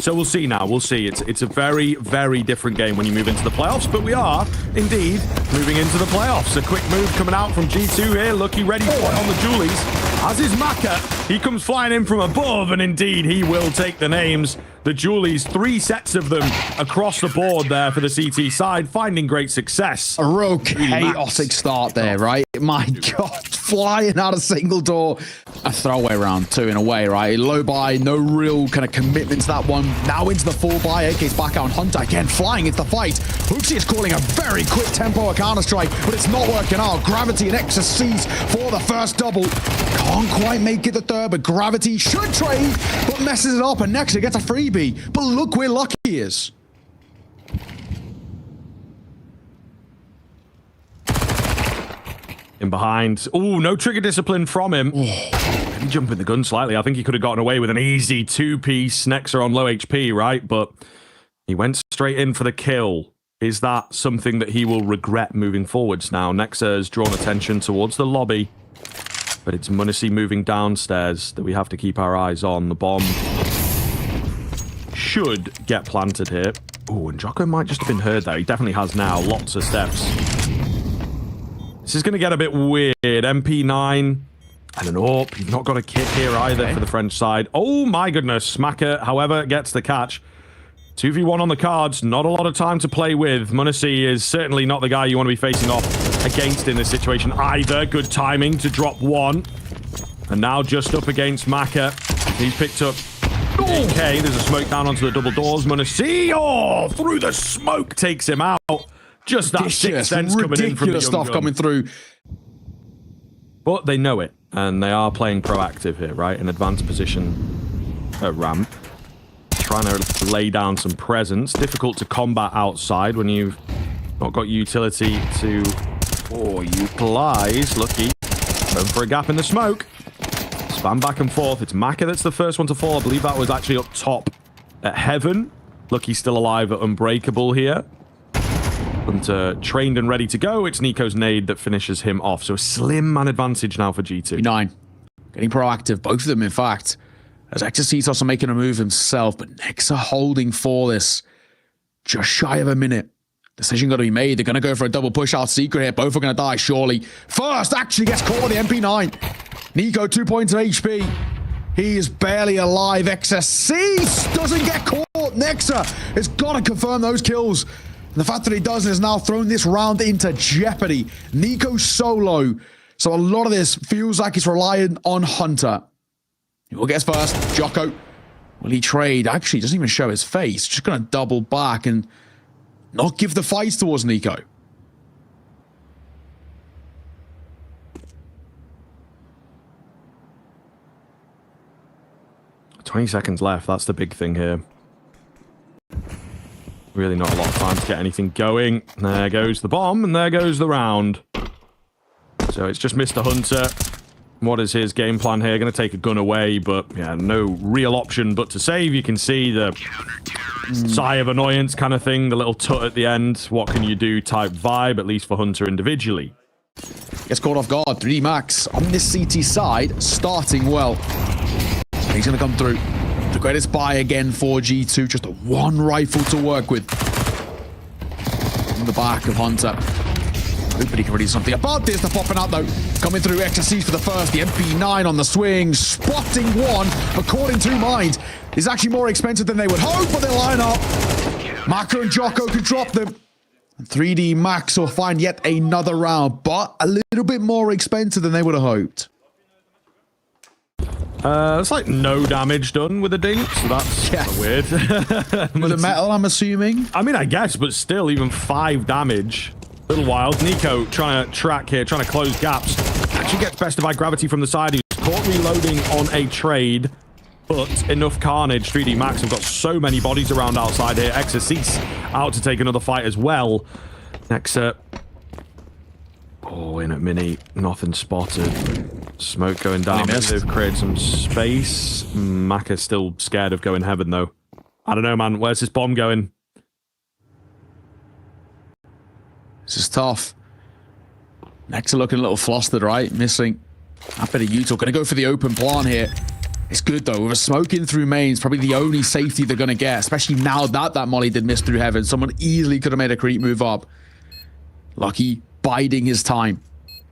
So we'll see now. We'll see. It's a very, very different game when you move into the playoffs, but we are indeed moving into the playoffs. A quick move coming out from G2 here. Lucky ready for it on the Julies. As is Maka. He comes flying in from above, and indeed he will take the names. The Julies, 3 sets of them across the board there for the CT side, finding great success. A real chaotic start there, right? My God, flying out a single door. A throwaway round too, in a way, right? Low buy, no real kind of commitment to that one. Now into the full buy, AK's back out on Hunter again, flying into the fight. Hoopsy is calling a very quick tempo, a counterstrike, but it's not working out. Gravity and Exorcise for the first double. Can't quite make it the third, but Gravity should trade, but messes it up, and Nexa gets a freebie. But look where Lucky is. In behind. Oh, no trigger discipline from him. Maybe jumping the gun slightly. I think he could have gotten away with an easy 2-piece. Nexa on low HP, right? But he went straight in for the kill. Is that something that he will regret moving forwards now? Nexa has drawn attention towards the lobby. But it's m0NESY moving downstairs that we have to keep our eyes on. The bomb should get planted here. Oh, and Jocko might just have been heard there. He definitely has now. Lots of steps. This is going to get a bit weird. MP9 and an AWP. He's not got a kit here either for the French side. Oh my goodness. Maka, however, gets the catch. 2v1 on the cards. Not a lot of time to play with. m0NESY is certainly not the guy you want to be facing off against in this situation either. Good timing to drop one. And now just up against Maka. He's picked up AK. There's a smoke down onto the double doors. m0NESY, oh, through the smoke takes him out. Just that sixth sense coming in from the stuff gun. coming through. But they know it, and they are playing proactive here, right? In advanced position at ramp. Trying to lay down some presence. Difficult to combat outside when you've not got utility to utilize. Lucky. Going for a gap in the smoke. Spam back and forth. It's Maka that's the first one to fall. I believe that was actually up top at Heaven. Lucky still alive at Unbreakable here. And trained and ready to go. It's Nico's nade that finishes him off. So a slim man advantage now for G2. 9. Getting proactive. Both of them, in fact. As Exorcise also making a move himself, but Nexa holding for this. Just shy of a minute. Decision got to be made. They're going to go for a double push out secret here. Both are going to die, surely. First actually gets caught with the MP9. Nico, 2 points of HP. He is barely alive. Exorcise doesn't get caught. Nexa has got to confirm those kills. And the fact that he does has now thrown this round into jeopardy. Nico solo. So a lot of this feels like it's relying on Hunter. He will get first. Jocko. Will he trade? Actually, doesn't even show his face. Just going to double back and not give the fights towards Nico. $20 seconds left. That's the big thing here. Really not a lot of time to get anything going. There goes the bomb, and there goes the round. So it's just Mr. Hunter. What is his game plan here? Going to take a gun away, but yeah, no real option but to save. You can see the sigh of annoyance kind of thing, the little tut at the end. What can you do type vibe, at least for Hunter individually. Gets caught off guard. 3D Max on this CT side, starting well. He's going to come through. The greatest buy again for G2. Just a one rifle to work with. On the back of Hunter. Hoping he can really do something about this. They're popping out though. Coming through Exorcise for the first. The MP9 on the swing. Spotting one. According to Mind. Is actually more expensive than they would hope, but they line up. Maka and Jocko could drop them. And 3D Max will find yet another round, but a little bit more expensive than they would have hoped. It's like no damage done with a dink, so that's weird. With the metal, I'm assuming? I mean, I guess, but still, even 5 damage. Little wild. Nico trying to track here, trying to close gaps. Actually gets bested by Gravity from the side. He's caught reloading on a trade, but enough carnage. 3D Max have got so many bodies around outside here. Exorcise out to take another fight as well. Nexa. Oh, in at mini. Nothing spotted. Smoke going down. They've created some space. Maka's still scared of going Heaven, though. I don't know, man. Where's this bomb going? This is tough. Nexa looking a little flustered, right? Missing a bit of util. Going to go for the open plan here. It's good though. With a smoke in through main, it's probably the only safety they're going to get, especially now that that molly did miss through heaven. Someone easily could have made a creep move up. Lucky biding his time.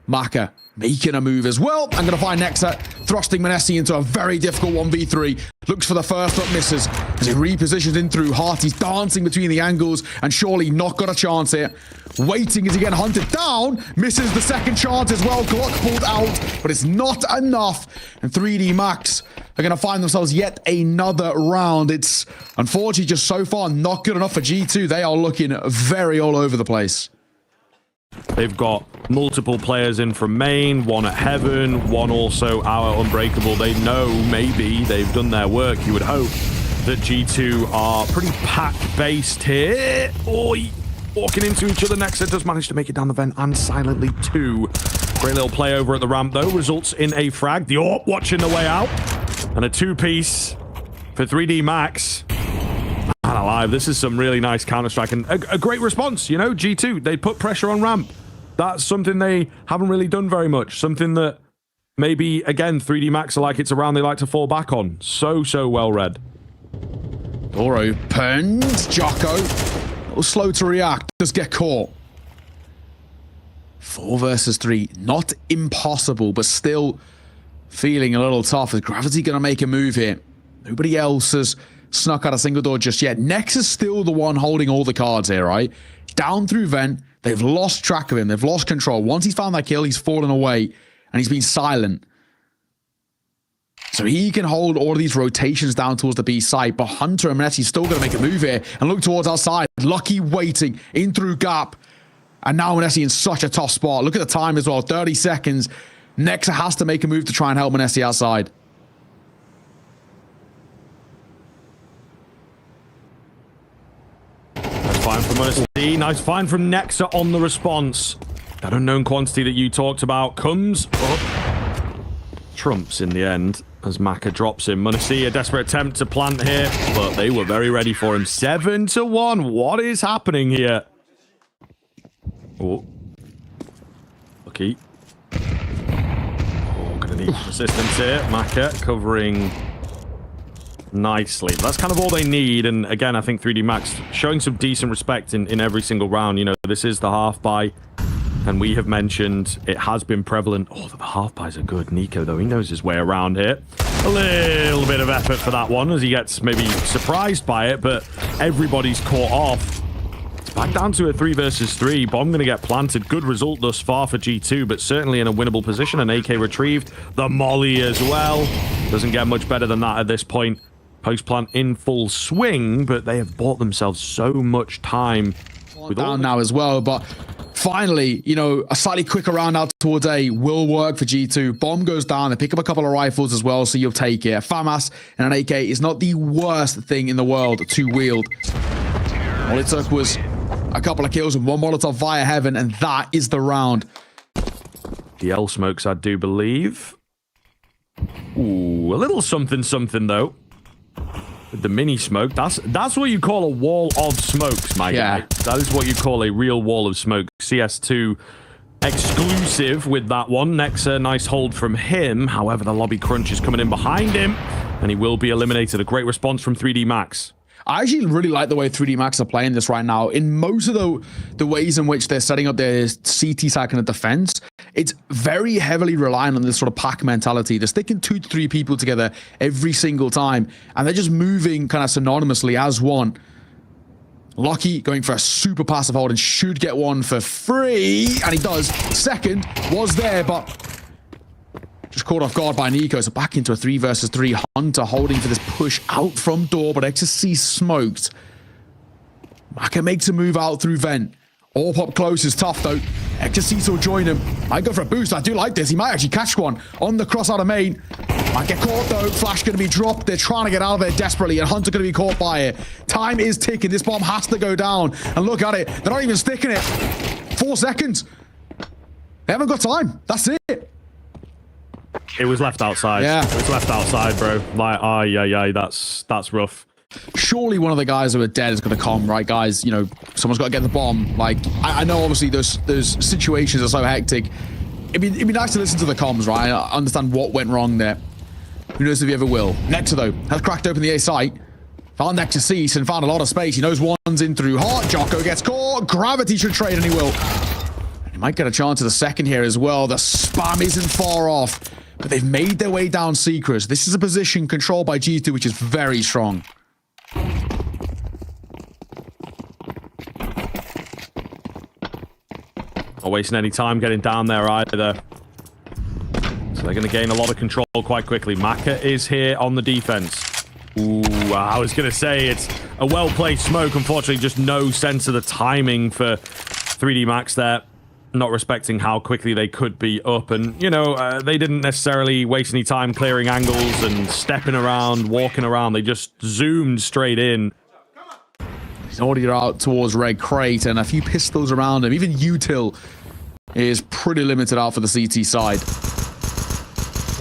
Maka making a move as well. I'm going to find Nexa, thrusting m0NESY into a very difficult 1v3. Looks for the first, but misses. As he repositions in through, Hearty's dancing between the angles, and surely not got a chance here. Waiting as he gets hunted down. Misses the second chance as well. Glock pulled out, but it's not enough. And 3D Max are going to find themselves yet another round. It's unfortunately just so far not good enough for G2. They are looking very all over the place. They've got multiple players in from main, one at heaven, one also our Unbreakable. They know maybe they've done their work. You would hope that G2 are pretty pack-based here. Oi! Walking into each other. Nexa does manage to make it down the vent and silently too. Great little play over at the ramp though. Results in a frag. The AWP watching the way out. And a two-piece for 3D Max. Man alive, this is some really nice counter-strike and a great response, you know, G2. They put pressure on ramp. That's something they haven't really done very much. Something that maybe, again, 3D Max are like it's a round they like to fall back on. So well read. Door opens. Jocko, a little slow to react. Does get caught. 4 versus 3. Not impossible, but still feeling a little tough. Is Gravity going to make a move here? Nobody else has snuck out a single door just yet. Nex is still the one holding all the cards here, right? Down through vent. They've lost track of him. They've lost control. Once he's found that kill, he's fallen away and he's been silent. So he can hold all of these rotations down towards the B side, but Hunter and m0NESY still going to make a move here and look towards outside. Lucky waiting in through gap. And now m0NESY in such a tough spot. Look at the time as well. 30 seconds. Nexa has to make a move to try and help m0NESY outside. Fine from m0NESY. Nice find from Nexa on the response. That unknown quantity that you talked about comes up. Trumps in the end as Maka drops him. m0NESY, a desperate attempt to plant here, but they were very ready for him. 7-1. What is happening here? Oh. Lucky. Oh, gonna need resistance here. Maka covering nicely. That's kind of all they need. And again, I think 3D Max showing some decent respect in every single round. You know, this is the half buy, and we have mentioned it has been prevalent. Oh, the half buys are good. Nico, though, he knows his way around here. A little bit of effort for that one as he gets maybe surprised by it, but everybody's caught off. It's back down to a 3 versus 3. Bomb going to get planted. Good result thus far for G2, but certainly in a winnable position. An AK retrieved. The molly as well. Doesn't get much better than that at this point. Post plant in full swing, but they have bought themselves so much time. With down now as well, but finally, you know, a slightly quicker round out towards A will work for G2. Bomb goes down. They pick up a couple of rifles as well, so you'll take it. A FAMAS and an AK is not the worst thing in the world to wield. All it took was a couple of kills and one Molotov via heaven, and that is the round. The L smokes, I do believe. Ooh, a little something though. With the mini smoke, that's what you call a wall of smokes, my guy. That is what you call a real wall of smoke. CS2 exclusive with that one. Nexa, nice hold from him. However, the lobby crunch is coming in behind him, and he will be eliminated. A great response from 3D Max. I actually really like the way 3D Max are playing this right now. In most of the ways in which they're setting up their CT side kind of defense, it's very heavily reliant on this sort of pack mentality. They're sticking 2 to 3 people together every single time, and they're just moving kind of synonymously as one. Lucky going for a super passive hold and should get one for free, and he does. Second was there, but just caught off guard by Nico, so back into a 3 versus 3. Hunter holding for this push out from door, but XSC smoked. Maka makes a move out through vent. All pop close is tough though. XSC will join him. Might go for a boost. I do like this. He might actually catch one on the cross out of main. Might get caught though. Flash going to be dropped. They're trying to get out of there desperately, and Hunter going to be caught by it. Time is ticking. This bomb has to go down. And look at it. They're not even sticking it. 4 seconds. They haven't got time. That's it. It was left outside. Yeah. It was left outside, bro. Like, that's rough. Surely one of the guys who are dead is going to come, right, guys? You know, someone's got to get the bomb. Like, I know obviously those situations are so hectic. It'd be nice to listen to the comms, right? I understand what went wrong there. Who knows if he ever will? Nexa, though, has cracked open the A site. Found Nexa Cease and found a lot of space. He knows one's in through Heart. Jocko gets caught. Gravity should trade, and he will. He might get a chance at the second here as well. The spam isn't far off, but they've made their way down Secret. This is a position controlled by G2, which is very strong. Not wasting any time getting down there either. So they're going to gain a lot of control quite quickly. Maka is here on the defense. Ooh, I was going to say it's a well-placed smoke. Unfortunately, just no sense of the timing for 3D Max there. Not respecting how quickly they could be up. And, you know, they didn't necessarily waste any time clearing angles and stepping around, walking around. They just zoomed straight in. He's already out towards Red Crate and a few pistols around him. Even Util is pretty limited out for the CT side.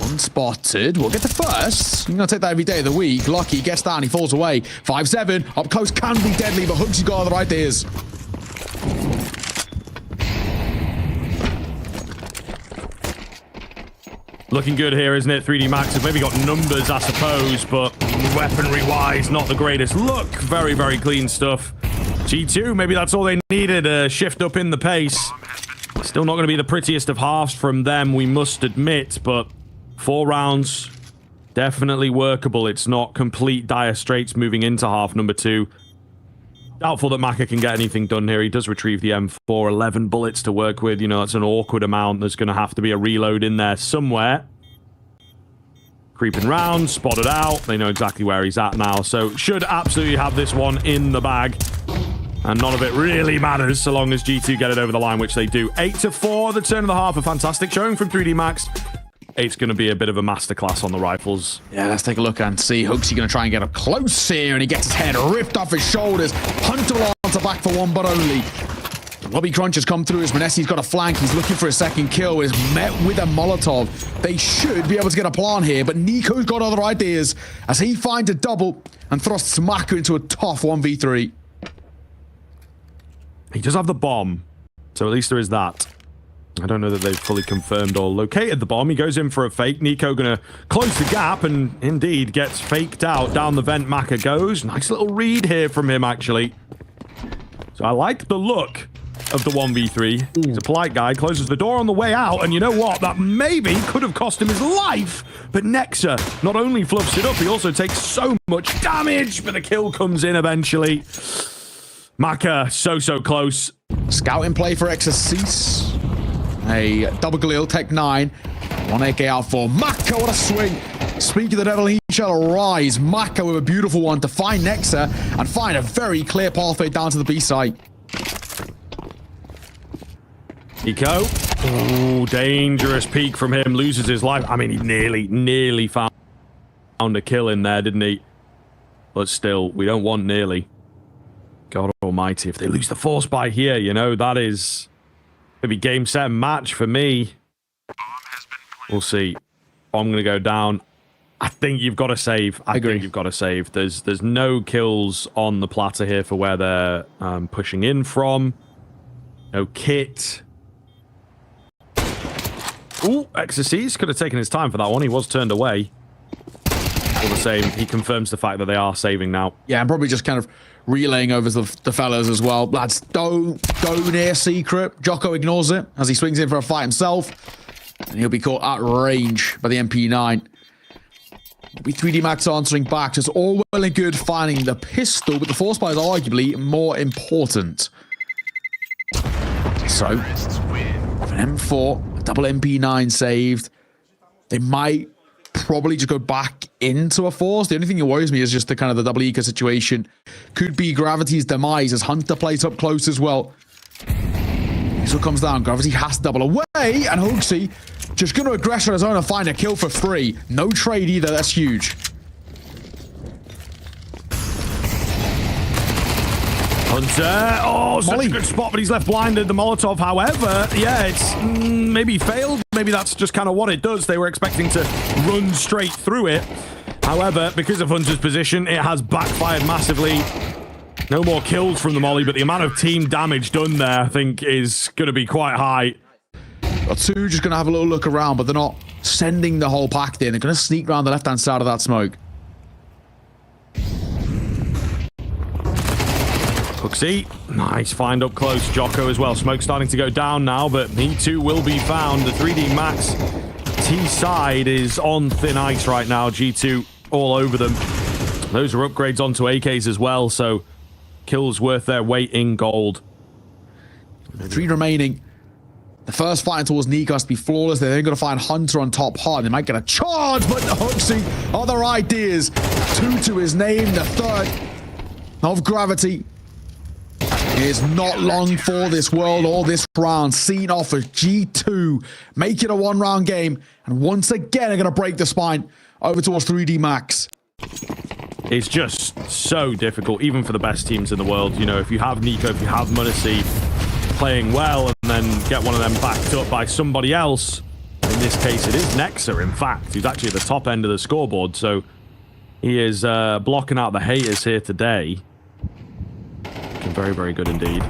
Unspotted. We'll get the first. You're going to take that every day of the week. Lucky gets down. He falls away. 5-7. Up close can be deadly, but Hooksy's got all the ideas. Looking good here, isn't it? 3D Max have maybe got numbers, I suppose, but weaponry-wise, not the greatest look. Very, very clean stuff. G2, maybe that's all they needed, a shift up in the pace. Still not going to be the prettiest of halves from them, we must admit, but 4 rounds, definitely workable. It's not complete dire straits moving into half number 2. Doubtful that Maka can get anything done here. He does retrieve the M4, 11 bullets to work with. You know, that's an awkward amount. There's going to have to be a reload in there somewhere. Creeping round, spotted out. They know exactly where he's at now. So should absolutely have this one in the bag. And none of it really matters so long as G2 get it over the line, which they do. 8-4, the turn of the half. A fantastic showing from 3D Max. It's going to be a bit of a masterclass on the rifles. Yeah, let's take a look and see. Hooksy going to try and get up close here, and he gets his head ripped off his shoulders. Hunter on to back for one, but only. Lobby Crunch has come through as Manessi's got a flank. He's looking for a second kill. Is met with a Molotov. They should be able to get a plan here, but Nico's got other ideas as he finds a double and thrusts Maka into a tough 1v3. He does have the bomb, so at least there is that. I don't know that they've fully confirmed or located the bomb. He goes in for a fake. Nico gonna close the gap and indeed gets faked out. Down the vent Maka goes. Nice little read here from him, actually. So I like the look of the 1v3. He's a polite guy. Closes the door on the way out. And you know what? That maybe could have cost him his life. But Nexa not only fluffs it up, he also takes so much damage. But the kill comes in eventually. Maka so close. Scout in play for Exorcise. A double Galil, Tech 9. 1 AK out for Maka. What a swing. Speak of the devil, he shall rise. Maka with a beautiful one to find Nexa and find a very clear pathway down to the B site. Nico. Oh, dangerous peek from him. Loses his life. I mean, he nearly found a kill in there, didn't he? But still, we don't want nearly. God almighty, if they lose the force by here, you know, that is... maybe game, set, and match for me. We'll see. I'm going to go down. I think you've got to save. I think you've got to save. There's no kills on the platter here for where they're pushing in from. No kit. Ooh, Exorcise could have taken his time for that one. He was turned away. All the same, he confirms the fact that they are saving now. Yeah, and probably just kind of relaying over the fellas as well. Lads, don't go near Secret. Jocko ignores it as he swings in for a fight himself. And he'll be caught at range by the MP9. It'll be 3D Max answering back. Just all well and good finding the pistol, but the force buy is arguably more important. So, with an M4, a double MP9 saved, they might probably just go back into a force. The only thing that worries me is just the kind of the double eco situation. Could be Gravity's demise as Hunter plays up close as well. This one comes down. Gravity has to double away, and Hooksy just going to aggress on his own and find a kill for free. No trade either. That's huge. Hunter. Oh, such a good spot, but he's left blinded. The Molotov, however, yeah, it's maybe failed. Maybe that's just kind of what it does. They were expecting to run straight through it. However, because of Hunter's position, it has backfired massively. No more kills from the Molly, but the amount of team damage done there, I think, is going to be quite high. Got two just going to have a little look around, but they're not sending the whole pack there. They're going to sneak around the left-hand side of that smoke. Cooksey, nice find up close. Jocko as well. Smoke starting to go down now, but he too will be found. The 3D Max T side is on thin ice right now. G2 all over them. Those are upgrades onto AKs as well, so kills worth their weight in gold. 3 remaining. The first fight towards Nico has to be flawless. They're then going to find Hunter on top hard. They might get a charge, but Hooksy, other ideas. 2 to his name, the third of Gravity. Is not long for this world or this round. Seen off as G2. Make it a 1-round game. And once again, are going to break the spine over towards 3D Max. It's just so difficult, even for the best teams in the world. You know, if you have Nico, if you have Munacy playing well, and then get one of them backed up by somebody else. In this case, it is Nexa, in fact, who's actually at the top end of the scoreboard. So he is blocking out the haters here today. Looking very, very good indeed.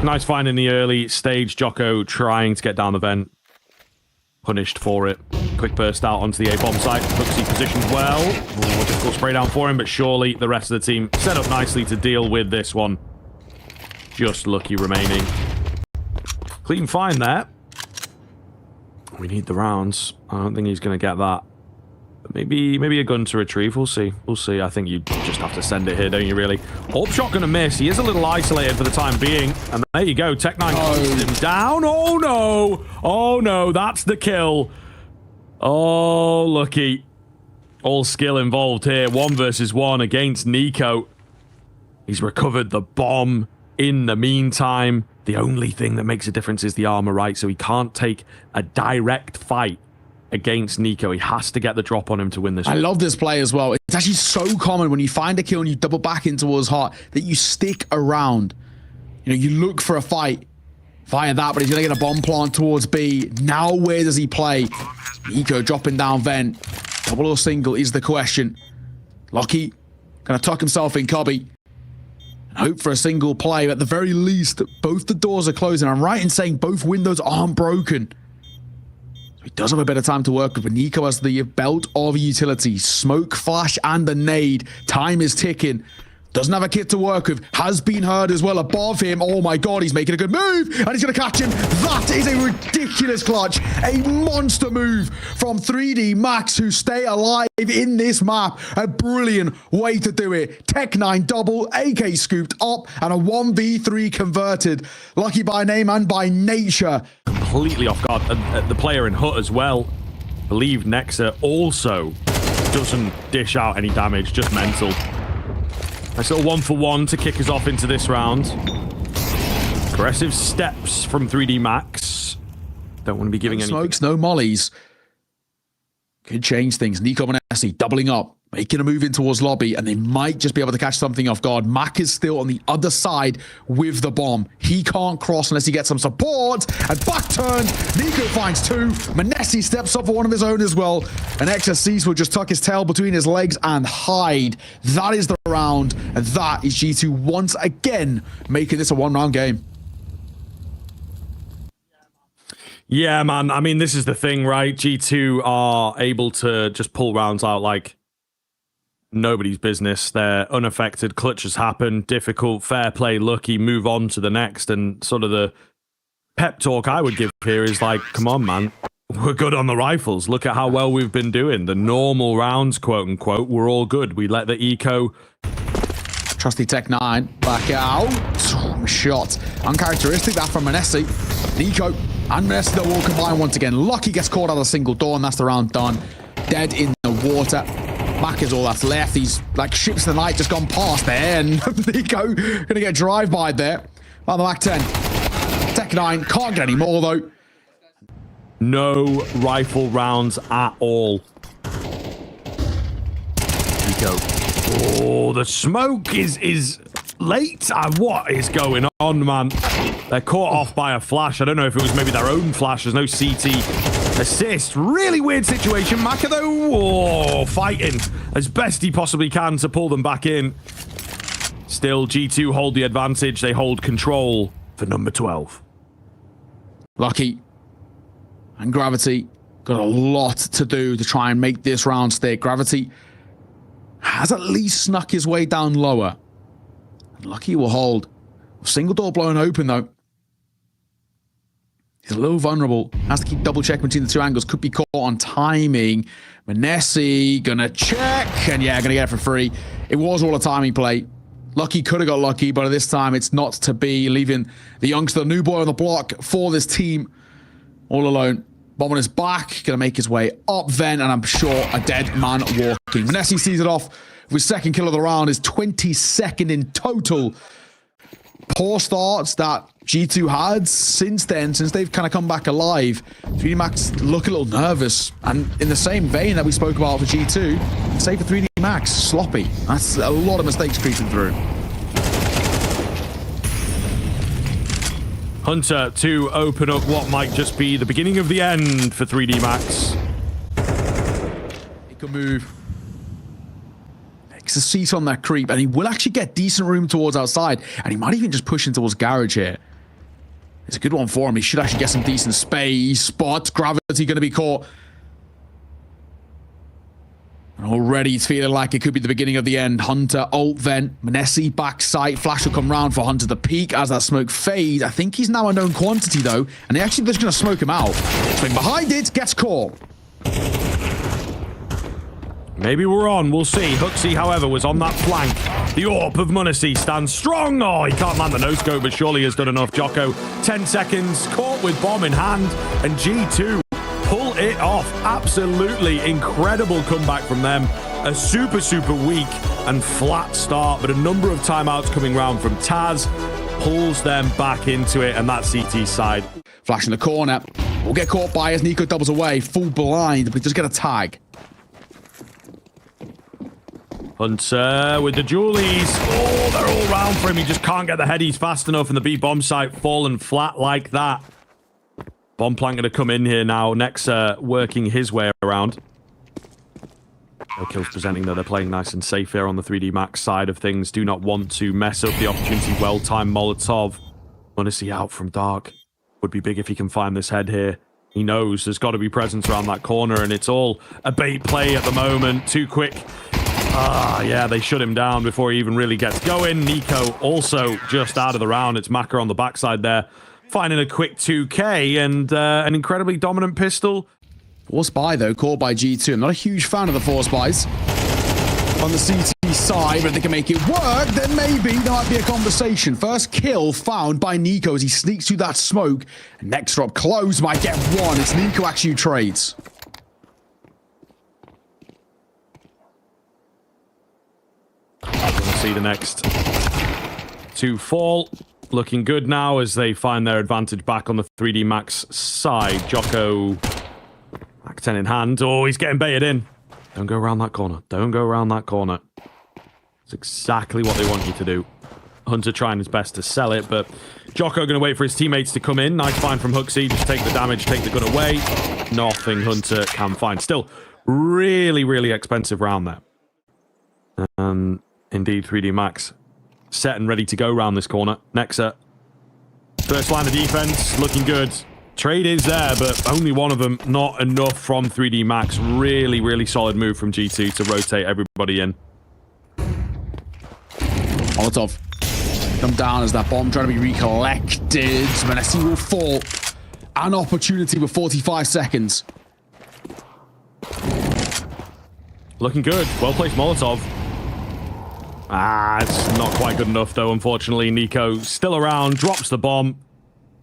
Nice find in the early stage. Jocko trying to get down the vent. Punished for it. Quick burst out onto the A-bomb site. Cooksey positioned well. More difficult spray down for him, but surely the rest of the team set up nicely to deal with this one. Just lucky remaining. Clean find there. We need the rounds. I don't think he's going to get that. But maybe a gun to retrieve. We'll see. We'll see. I think you just have to send it here, don't you, really? Orb shot going to miss. He is a little isolated for the time being. And there you go. Tech9 pushes him down. Oh, no. Oh, no. That's the kill. Oh, lucky. All skill involved here. 1 versus 1 against Nico. He's recovered the bomb in the meantime. The only thing that makes a difference is the armor, right? So he can't take a direct fight against Nico. He has to get the drop on him to win this. I love this play as well. It's actually so common when you find a kill and you double back in towards Heart that you stick around. You know, you look for a fight. Fire that, but he's going to get a bomb plant towards B. Now where does he play? Nico dropping down vent. Double or single is the question. Lucky going to tuck himself in cubby. And hope for a single play. At the very least, both the doors are closing. I'm right in saying both windows aren't broken. He does have a bit of time to work with, but Nico has the belt of utility. Smoke, flash, and the nade. Time is ticking. Doesn't have a kit to work with. Has been heard as well above him. Oh my god, he's making a good move. And he's going to catch him. That is a ridiculous clutch. A monster move from 3D Max, who stay alive in this map. A brilliant way to do it. Tech9 double, AK scooped up, and a 1v3 converted. Lucky by name and by nature. Completely off guard. The player in Hut as well. I believe Nexa also doesn't dish out any damage. Just mental. Nice little 1-for-1 to kick us off into this round. Aggressive steps from 3D Max. Don't want to be giving any smokes, no mollies. Could change things. Nico Manesi doubling up, making a move in towards lobby, and they might just be able to catch something off guard. Mac is still on the other side with the bomb. He can't cross unless he gets some support. And back turned. Nico finds 2. Manesi steps up for one of his own as well. And XSCs will just tuck his tail between his legs and hide. That is the round. And that is G2 once again making this a 1-round game. Yeah, man. I mean, this is the thing, right? G2 are able to just pull rounds out like nobody's business. They're unaffected. Clutches happen. Difficult. Fair play. Lucky. Move on to the next. And sort of the pep talk I would give here is like, come on, man. We're good on the rifles. Look at how well we've been doing. The normal rounds, quote unquote, we're all good. We let the eco. Trusty Tech9 back out. Shot. Uncharacteristic that from Manesi. Nico and Manesi that will combine once again. Lucky gets caught out of a single door, and that's the round done. Dead in the water. Mac is all that's left. These like ships of the night just gone past there, and Nico gonna get drive-by there. On the Mac 10. Tech9 can't get any more though. No rifle rounds at all. Nico. Oh, the smoke is late. What is going on, man? They're caught off by a flash. I don't know if it was maybe their own flash. There's no CT assist. Really weird situation. Maka, though, fighting as best he possibly can to pull them back in. Still, G2 hold the advantage. They hold control for number 12. Lucky and Gravity Got a lot to do to try and make this round stick. Gravity has at least snuck his way down lower. Lucky will hold. Single door blown open, though. He's a little vulnerable. Has to keep double checking between the two angles. Could be caught on timing. Manesi gonna check. And yeah, gonna get it for free. It was all a timing play. Lucky could have got lucky, but at this time it's not to be. Leaving the youngster, the new boy on the block for this team all alone. Bomb on his back. Gonna make his way up then, and I'm sure a dead man walking. Manesi sees it off with his second kill of the round. His 22nd in total. Poor starts that G2 had since then, since they've kind of come back alive. 3D Max look a little nervous. And in the same vein that we spoke about for G2, say for 3D Max, sloppy. That's a lot of mistakes creeping through. Hunter to open up what might just be the beginning of the end for 3D Max. He can move. Makes a seat on that creep, and he will actually get decent room towards outside, and he might even just push in towards garage here. It's a good one for him. He should actually get some decent space, but Gravity going to be caught. And already it's feeling like it could be the beginning of the end. Hunter, ult then. Manesi backside. Flash will come round for Hunter to peek as that smoke fades. I think he's now a known quantity though, and they actually just going to smoke him out. Swing behind it, gets caught. Maybe we're on, we'll see. Huxley, however, was on that flank. The AWP of Manesi stands strong. Oh, he can't land the no-scope, but surely has done enough. Jocko, 10 seconds, caught with bomb in hand, and G2 pull it off. Absolutely incredible comeback from them. A super, super weak and flat start, but a number of timeouts coming round from Taz pulls them back into it, and that's CT's side. Flash in the corner. Will get caught by as Nico doubles away. Full blind, but he does get a tag. Hunter with the Julies. Oh, they're all round for him. He just can't get the headies fast enough, and the B bomb site fallen flat like that. Bomb plant going to come in here now. Nexa working his way around. No kills presenting, though. They're playing nice and safe here on the 3D Max side of things. Do not want to mess up the opportunity. Well-timed Molotov. Want to see out from Dark. Would be big if he can find this head here. He knows there's got to be presence around that corner, and it's all a bait play at the moment. Too quick. Yeah, they shut him down before he even really gets going. Nico also just out of the round. It's Maka on the backside there, finding a quick 2K and an incredibly dominant pistol. Force buy, though, caught by G2. I'm not a huge fan of the force buys on the CT side, but if they can make it work, then maybe there might be a conversation. First kill found by Nico as he sneaks through that smoke. Next drop close, might get one. It's Nico actually who trades. See the next two fall. Looking good now as they find their advantage back on the 3D Max side. Jocko, Mac 10 in hand. Oh, he's getting baited in. Don't go around that corner. Don't go around that corner. It's exactly what they want you to do. Hunter trying his best to sell it, but Jocko going to wait for his teammates to come in. Nice find from Huxley. Just take the damage, take the gun away. Nothing Hunter can find. Still, really, really expensive round there. Indeed, 3D Max set and ready to go around this corner. Nexa, first line of defense, looking good. Trade is there, but only one of them. Not enough from 3D Max. Really, really solid move from G2 to rotate everybody in. Molotov come down as that bomb trying to be recollected. Manesi will fall. An opportunity with 45 seconds. Looking good. Well-placed Molotov. It's not quite good enough, though, unfortunately. Nico still around, drops the bomb.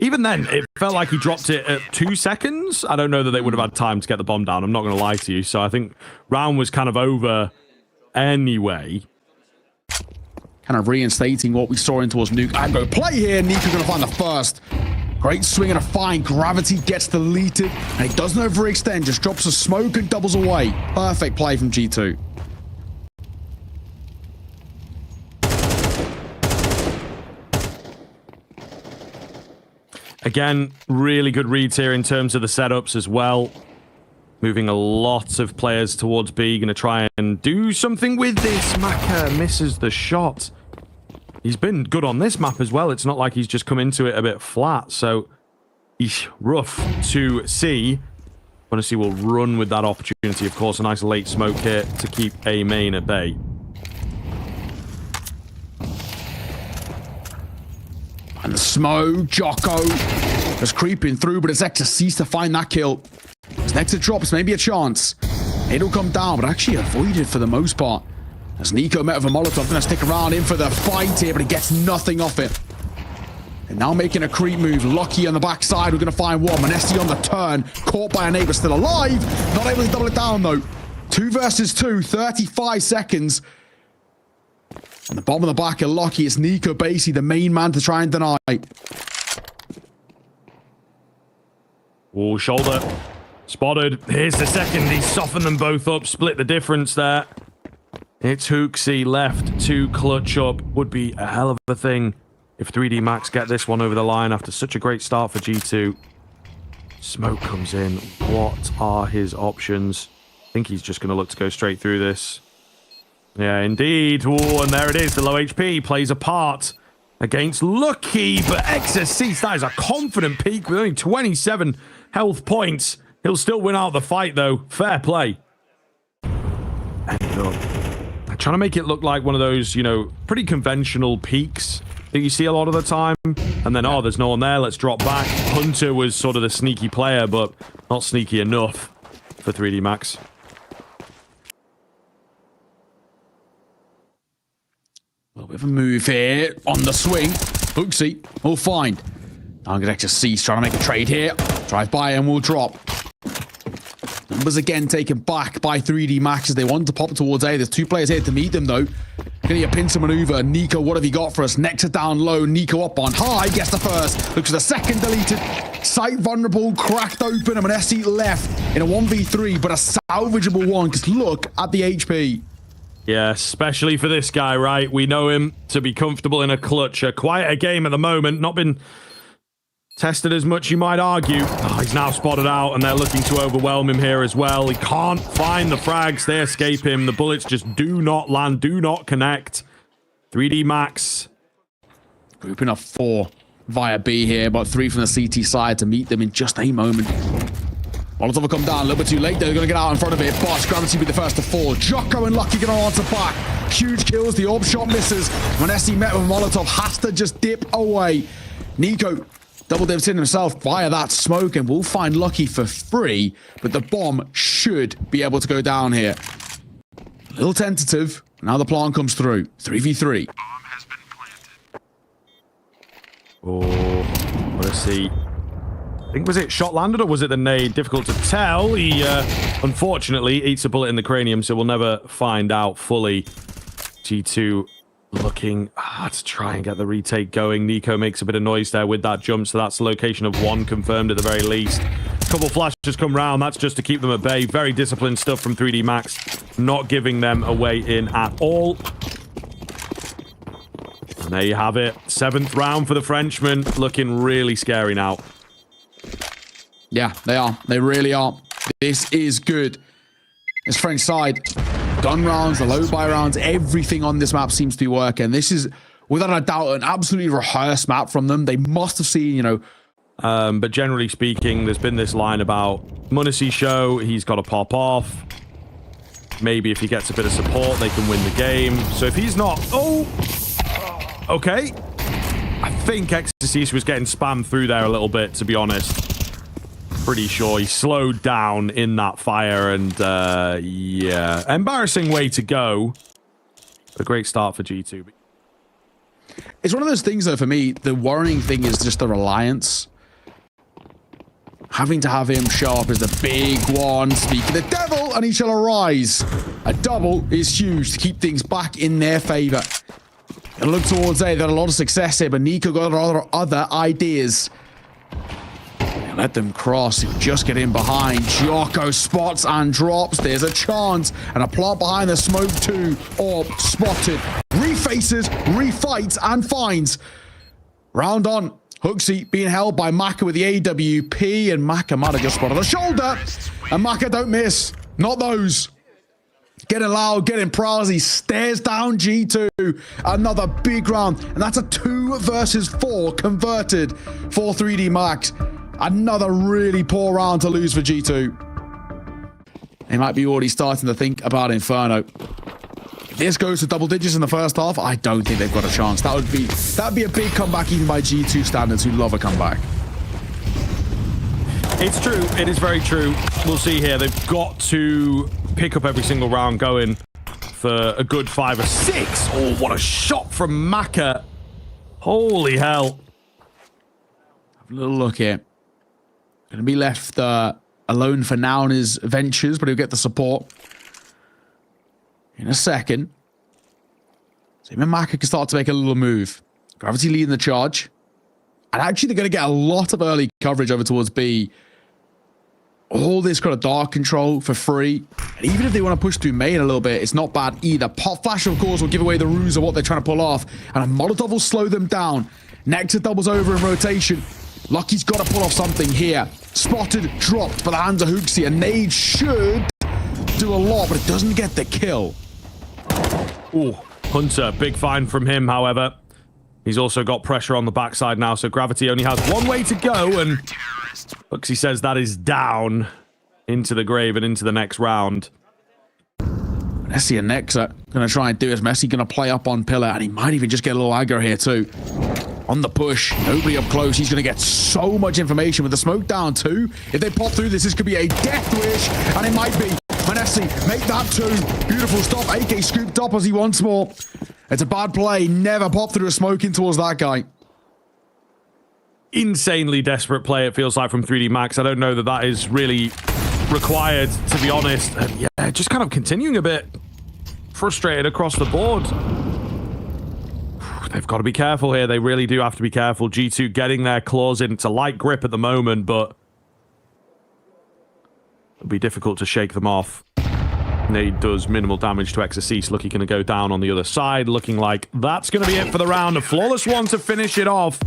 Even then, it felt like he dropped it at 2 seconds. I don't know that they would have had time to get the bomb down. I'm not going to lie to you. So I think round was kind of over anyway. Kind of reinstating what we saw in towards Nuke. And go play here. Nico's going to find the first. Great swing and a fine. Gravity gets deleted. And he doesn't overextend. Just drops a smoke and doubles away. Perfect play from G2. Again, really good reads here in terms of the setups as well. Moving a lot of players towards B. Going to try and do something with this. Maka misses the shot. He's been good on this map as well. It's not like he's just come into it a bit flat. So, rough to see. Odyssey will run with that opportunity. Of course, a nice late smoke hit to keep A main at bay. And the smoke, Jocko just creeping through, but it's Exorcist to find that kill. As Nexa drops, maybe a chance. It'll come down, but actually avoided for the most part. As Nico met with a Molotov, gonna stick around in for the fight here, but he gets nothing off it. And now making a creep move. Lucky on the backside, we're gonna find one. Manesti on the turn, caught by a neighbor, still alive. Not able to double it down though. 2 versus 2, 35 seconds. On the bottom of the back of Lucky, it's Nico Basie, the main man to try and deny. Oh, shoulder. Spotted. Here's the second. He softened them both up, split the difference there. It's Hooksy left to clutch up. Would be a hell of a thing if 3D Max get this one over the line after such a great start for G2. Smoke comes in. What are his options? I think he's just going to look to go straight through this. Yeah, indeed. Oh, and there it is. The low HP plays a part against Lucky, but Exorcist, that is a confident peak with only 27 health points. He'll still win out the fight, though. Fair play. Ended up trying to make it look like one of those, you know, pretty conventional peaks that you see a lot of the time. And then, oh, there's no one there. Let's drop back. Hunter was sort of the sneaky player, but not sneaky enough for 3D Max. A little bit of a move here on the swing. Hooksy will find. I'm going to Exorcist trying to make a trade here. Drive by and will drop. Numbers again taken back by 3D Max as they want to pop towards A. There's 2 players here to meet them, though. Gonna get a pincer maneuver. Nico, what have you got for us? Nexa down low. Nico up on high. Gets the first. Looks for the second deleted. Sight vulnerable. Cracked open. And Manesti left in a 1v3, but a salvageable one because look at the HP. Yeah, especially for this guy, right? We know him to be comfortable in a clutch. A quieter game at the moment. Not been tested as much, you might argue. Oh, he's now spotted out, and they're looking to overwhelm him here as well. He can't find the frags. They escape him. The bullets just do not land, do not connect. 3D Max. Grouping up 4 via B here, but 3 from the CT side to meet them in just a moment. Molotov will come down a little bit too late. They're going to get out in front of it. Boss, Gravity be the first to fall. Jocko and Lucky going to answer back. Huge kills. The orb shot misses. Manesti met with Molotov. Has to just dip away. Nico double dips in himself via that smoke and will find Lucky for free, but the bomb should be able to go down here. A little tentative. Now the plan comes through. 3v3. Bomb has been planted. Oh, let's see. I think, was it shot landed or was it the nade? Difficult to tell. He, unfortunately, eats a bullet in the cranium, so we'll never find out fully. G2 looking to try and get the retake going. Nico makes a bit of noise there with that jump, so that's the location of 1 confirmed at the very least. A couple flashes come round. That's just to keep them at bay. Very disciplined stuff from 3D Max. Not giving them a way in at all. And there you have it. 7th round for the Frenchman. Looking really scary now. Yeah, they are. They really are. This is good. This French side, gun rounds, the low buy rounds, everything on this map seems to be working. This is, without a doubt, an absolutely rehearsed map from them. They must have seen, you know. But generally speaking, there's been this line about Munnessy show. He's got to pop off. Maybe if he gets a bit of support, they can win the game. So if he's not... Oh! Okay. I think Exorcist was getting spammed through there a little bit, to be honest. Pretty sure he slowed down in that fire, and yeah, embarrassing way to go. A great start for G2. It's one of those things, though, for me, the worrying thing is just the reliance. Having to have him show up is the big one. Speak of the devil, and he shall arise. A double is huge to keep things back in their favor. And look towards A, they've got a lot of success here, but Nico got other ideas. Let them cross. Just get in behind. Jocko spots and drops. There's a chance. And a plant behind the smoke too. Orb spotted. Refaces, refights, and finds. Round on. Hooksy being held by Maka with the AWP. And Maka might have just spotted the shoulder. And Maka don't miss. Not those. Getting loud, getting proud as he stares down G2. Another big round. And that's a 2 versus 4 converted for 3D Max. Another really poor round to lose for G2. They might be already starting to think about Inferno. If this goes to double digits in the first half, I don't think they've got a chance. That'd be a big comeback even by G2 standards, who love a comeback. It's true. It is very true. We'll see here. They've got to pick up every single round going for a good 5 or 6. Oh, what a shot from Maka. Holy hell. Have a little look here. Going to be left alone for now in his ventures, but he'll get the support in a second. So him and Maka can start to make a little move. Gravity leading the charge. And actually, they're going to get a lot of early coverage over towards B. All this kind of dark control for free. And even if they want to push through main a little bit, it's not bad either. Pop Flash, of course, will give away the ruse of what they're trying to pull off. And a Molotov will slow them down. Nectar doubles over in rotation. Lucky's got to pull off something here. Spotted, dropped by the hands of Hooksy. A nade should do a lot, but it doesn't get the kill. Ooh, Hunter, big find from him, however. He's also got pressure on the backside now, so Gravity only has one way to go, and Hooksy says that is down into the grave and into the next round. Messi and Nexa going to try and do his Messi going to play up on Pillar, and he might even just get a little aggro here too. On the push, nobody up close. He's going to get so much information with the smoke down too. If they pop through this could be a death wish, and it might be. Messi, make that too. Beautiful stop. AK scooped up as he wants more. It's a bad play. Never pop through a smoke in towards that guy. Insanely desperate play, it feels like, from 3D Max. I don't know that that is really required, to be honest. Yeah, just kind of continuing a bit frustrated across the board. They've got to be careful here. They really do have to be careful. G2 getting their claws in. It's a light grip at the moment, but it'll be difficult to shake them off. Nade does minimal damage to Exorcist. Lucky going to go down on the other side. Looking like that's going to be it for the round. A flawless one to finish it off.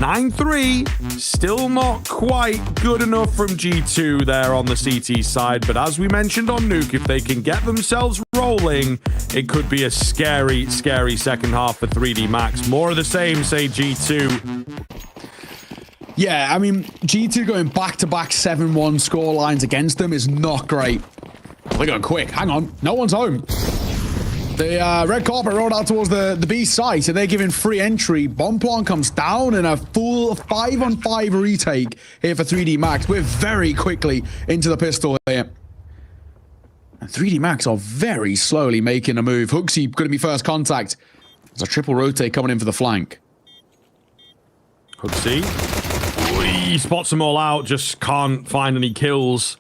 9-3. Still not quite good enough from G2 there on the CT side. But as we mentioned on Nuke, if they can get themselves rolling, it could be a scary, scary second half for 3D Max. More of the same, say G2. Yeah, I mean, G2 going back-to-back 7-1 score lines against them is not great. They're going quick. Hang on. No one's home. The red carpet rolled out towards the B site, so they're giving free entry. Bomb plant comes down, and a full 5-on-5 retake here for 3D Max. We're very quickly into the pistol here. And 3D Max are very slowly making a move. Hooksy going to be first contact. There's a triple rotate coming in for the flank. Hooksy. He spots them all out, just can't find any kills.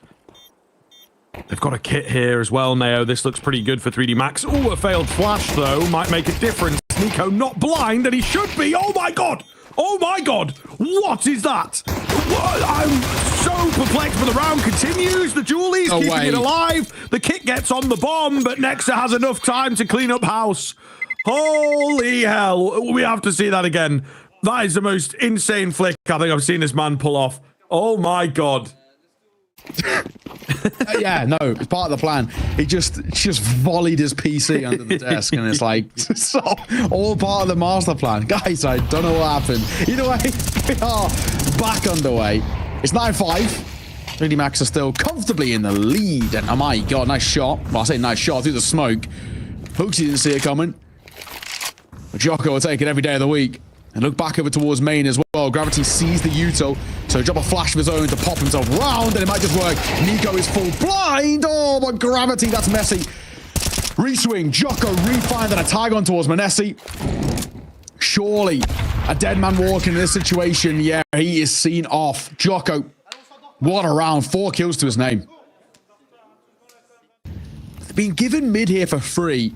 They've got a kit here as well, Neo. This looks pretty good for 3D Max. Ooh, a failed flash, though. Might make a difference. Nico not blind, and he should be. Oh, my God. Oh, my God. What is that? What? I'm so perplexed, but the round continues. The Julie's keeping it alive. The kit gets on the bomb, but Nexa has enough time to clean up house. Holy hell. We have to see that again. That is the most insane flick I think I've seen this man pull off. Oh, my God. Yeah, no, it's part of the plan. He just volleyed his PC under the desk, and it's like, it's all part of the master plan. Guys, I don't know what happened. Either way, we are back underway. It's 9-5. 3D Max are still comfortably in the lead, and oh my God, nice shot. Well, I say nice shot through the smoke. Hooksy didn't see it coming. But Jocko will take it every day of the week. And look back over towards main as well. Gravity sees the Uto, so drop a flash of his own to pop himself round, and it might just work. Nico is full blind. Oh, but Gravity, that's messy. Reswing, Jocko refind, and a tag on towards Manessi. Surely, a dead man walking in this situation. Yeah, he is seen off. Jocko, what a round. 4 kills to his name. Being given mid here for free.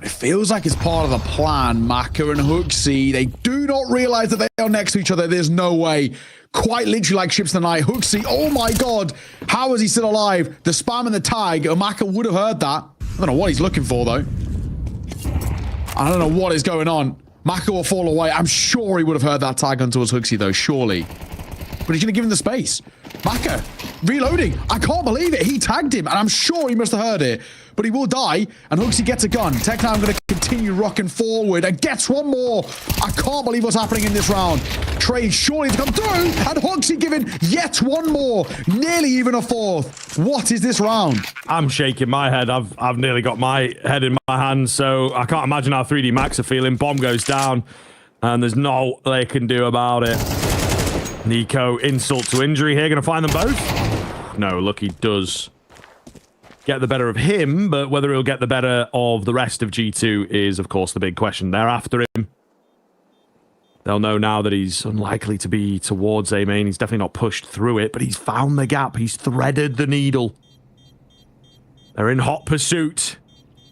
It feels like it's part of the plan. Maka and Hooksy, they do not realize that they are next to each other. There's no way. Quite literally like ships in the night. Hooksy, oh my God. How is he still alive? The spam and the tag. Maka would have heard that. I don't know what he's looking for, though. I don't know what is going on. Maka will fall away. I'm sure he would have heard that tag on towards Hooksy, though. Surely. But he's going to give him the space. Maka, reloading. I can't believe it. He tagged him, and I'm sure he must have heard it. But he will die, and Hooksy gets a gun. Tech9 going to continue continue rocking forward and gets one more. I can't believe what's happening in this round. Trade surely to come through, and Hugsy giving yet one more, nearly even a fourth. What is this round? I'm shaking my head. I've nearly got my head in my hands, so I can't imagine how 3D Max are feeling. Bomb goes down, and there's no they can do about it. Nico, insult to injury here. Going to find them both? No, Lucky does get the better of him, but whether he'll get the better of the rest of G2 is, of course, the big question. They're after him. They'll know now that he's unlikely to be towards A main. He's definitely not pushed through it, but he's found the gap. He's threaded the needle. They're in hot pursuit.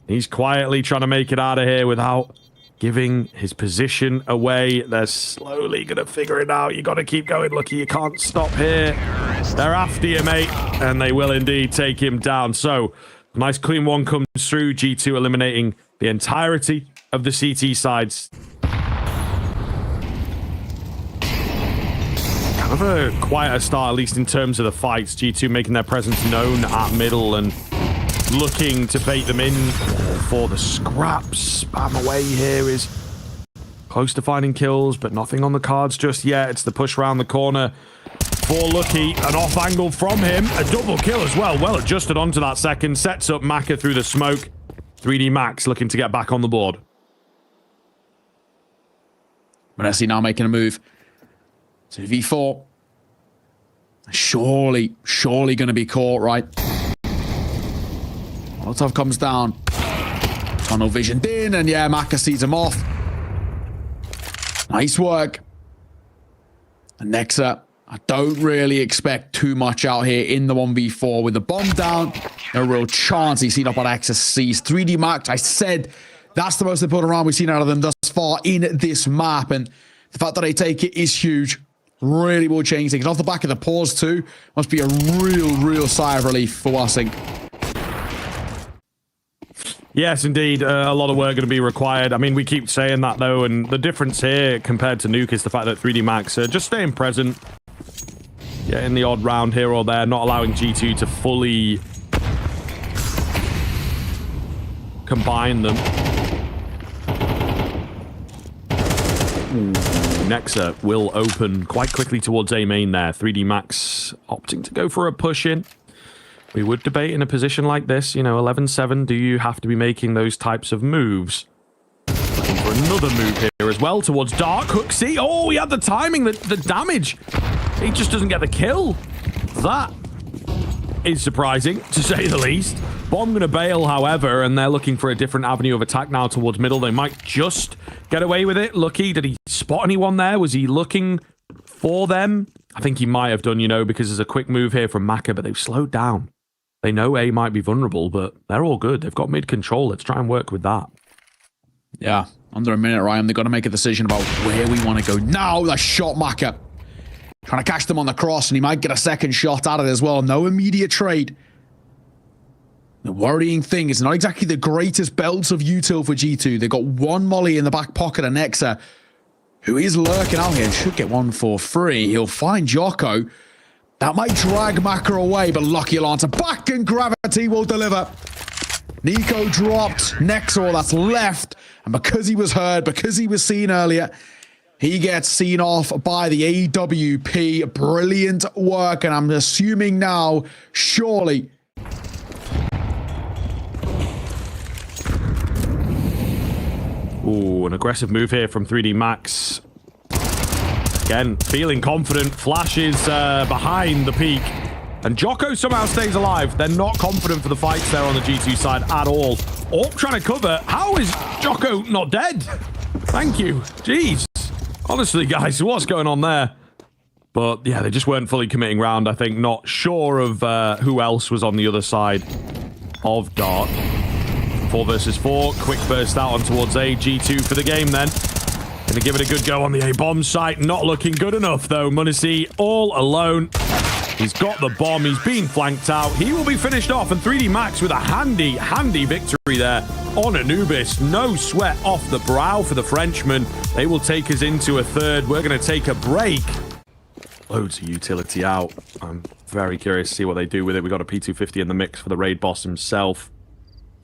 He's quietly trying to make it out of here without giving his position away. They're slowly going to figure it out. You got to keep going, Lucky. You can't stop here. They're after you, mate, and they will indeed take him down. So, nice clean one comes through. G2 eliminating the entirety of the CT sides. Kind of a quieter start, at least in terms of the fights. G2 making their presence known at middle and looking to bait them in for the scraps. Spam away here is close to finding kills, but nothing on the cards just yet. It's the push around the corner for Lucky. An off angle from him. A double kill as well. Well adjusted onto that second. Sets up Maka through the smoke. 3D Max looking to get back on the board. Messi now making a move. 2v4. Surely going to be caught, right? Molotov comes down. Tunnel visioned in, and yeah, Maka sees him off. Nice work. And Nexa, I don't really expect too much out here in the 1v4 with the bomb down. No real chance he's seen up on Access C's. 3D Max, I said that's the most important round we've seen out of them thus far in this map, and the fact that they take it is huge. Really will change things. Off the back of the pause too, must be a real sigh of relief for Wassink. Yes, indeed. A lot of work going to be required. I mean, we keep saying that, though, and the difference here compared to Nuke is the fact that 3D Max are just staying present, getting the odd round here or there, not allowing G2 to fully combine them. Nexa will open quite quickly towards A main there. 3D Max opting to go for a push in. We would debate in a position like this, you know, 11-7, do you have to be making those types of moves? Looking for another move here as well towards Dark. Hooksy. Oh, he had the timing, the damage. He just doesn't get the kill. That is surprising, to say the least. Bomb going to bail, however, and they're looking for a different avenue of attack now towards middle. They might just get away with it. Lucky, did he spot anyone there? Was he looking for them? I think he might have done, you know, because there's a quick move here from Maka, but they've slowed down. They know A might be vulnerable, but they're all good. They've got mid control. Let's try and work with that. Yeah, under a minute, Ryan. They've got to make a decision about where we want to go. Now, the shot Maka. Trying to catch them on the cross, and he might get a second shot at it as well. No immediate trade. The worrying thing is not exactly the greatest belts of util for G2. They've got one molly in the back pocket of Nexa, who is lurking out here. Should get one for free. He'll find Jocko. That might drag Maka away, but Lucky will answer back, and Gravity will deliver. Nico dropped. Nexa, all that's left. And because he was heard, because he was seen earlier, he gets seen off by the AWP. Brilliant work, and I'm assuming now, surely... Ooh, an aggressive move here from 3D Max. Again, feeling confident, flashes behind the peak. And Jocko somehow stays alive. They're not confident for the fights there on the G2 side at all. Orp trying to cover. How is Jocko not dead? Thank you. Jeez. Honestly, guys, what's going on there? But yeah, they just weren't fully committing round, I think. Not sure of who else was on the other side of Dark. 4 versus 4. Quick burst out on towards A. G2 for the game then. Gonna give it a good go on the A bomb site. Not looking good enough though. Munisi all alone. He's got the bomb. He's been flanked out. He will be finished off. And 3D Max with a handy victory there on Anubis. No sweat off the brow for the Frenchman. They will take us into a third. We're going to take a break. Loads of utility out. I'm very curious to see what they do with it. We got a P250 in the mix for the raid boss himself.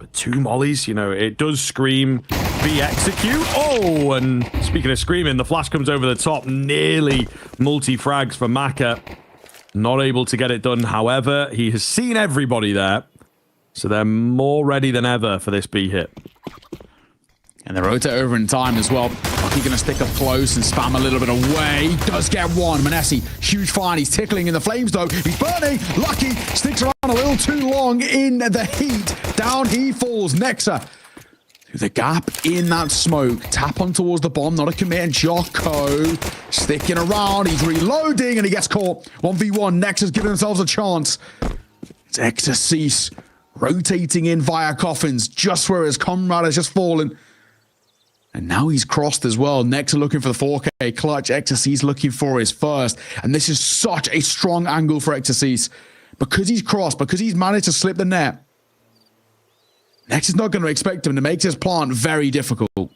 But 2 mollies, you know, it does scream B execute. Oh, and speaking of screaming, the flash comes over the top. Nearly multi-frags for Maka. Not able to get it done. However, he has seen everybody there. So they're more ready than ever for this B hit. And they rotate over in time as well. Lucky going to stick up close and spam a little bit away. He does get one. Manesi, huge find. He's tickling in the flames though. He's burning. Lucky sticks around a little too long in the heat. Down he falls. Nexa through the gap in that smoke. Tap on towards the bomb. Not a commit. And Jocko sticking around. He's reloading and he gets caught. 1v1. Nexa's giving themselves a chance. It's Exorcist rotating in via coffins just where his comrade has just fallen. And now he's crossed as well. Nexa looking for the 4K clutch. Exorcist looking for his first. And this is such a strong angle for Exorcist. Because he's crossed, because he's managed to slip the net. Nexa's not going to expect him to make his plant very difficult. Oh,